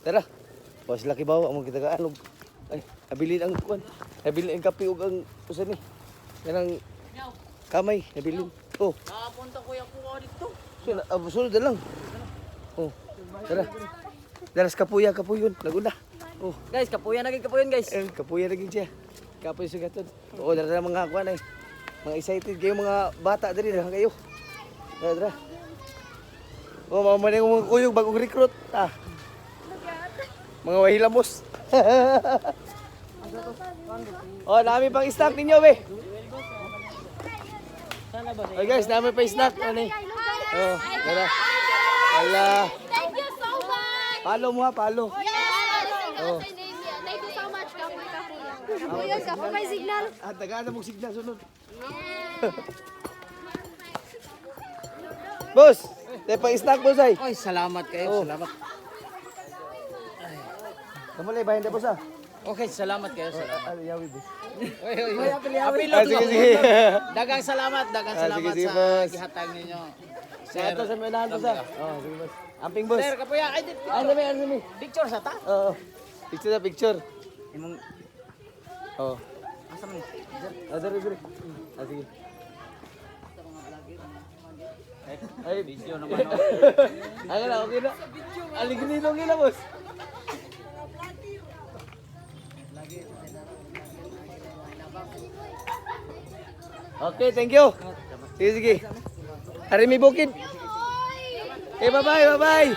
Tara. Pas laki bawa mo kita kaanog. Ay, nabilin ang kuan. Nabilin ang kape ug ang usa ni. Kanang kamay, nabilin. Oh. Nakapunta kuya ko dito. Sunod na lang. Oh. Tara. Daras kapuyon. Laguna. Oh. Guys, kapuyan guys. Kapuya lagi siya. Kapoy sa gaton. Oo, dara mga kuan ay. Mga excited kayo mga bata diri na kayo. Dara. Oh, mamaning mga kuyog bagong recruit. Ah. Mga wahilamos. Oh, dami pang snack ninyo, be. Oh, guys, dami pa snack ani. Oh, dara. Ala. Thank you so much. Palo mo ha, palo. Oh. Thank you so much, Kapoy. Kapoy, may signal. Ah, tagaan na mong signal sunod. Boss, tayo pang snack, boss ay. Oy, salamat kayo. Oh. Salamat. Kamulay, bayan na, boss ah. Okay, salamat kayo. Salamat. Yawi, boss. Oy. Apil Ah, sige, sige. Dagang salamat sige, sige, sa boss. gihatag ninyo. Sir, ito sa minahan, boss ah. Oh, sige, boss. Amping, boss. Sir, kapuya, ay dit. Ano mi? Picture sa ta? Oo. Picture na, picture. Imong Oo. asa man? Dire. Ah, sige. Ay, Video naman. Ano na, okay na. Aliginilong gila, boss. Okay, thank you. Sige. Hari mi bukid. Okay, bye-bye.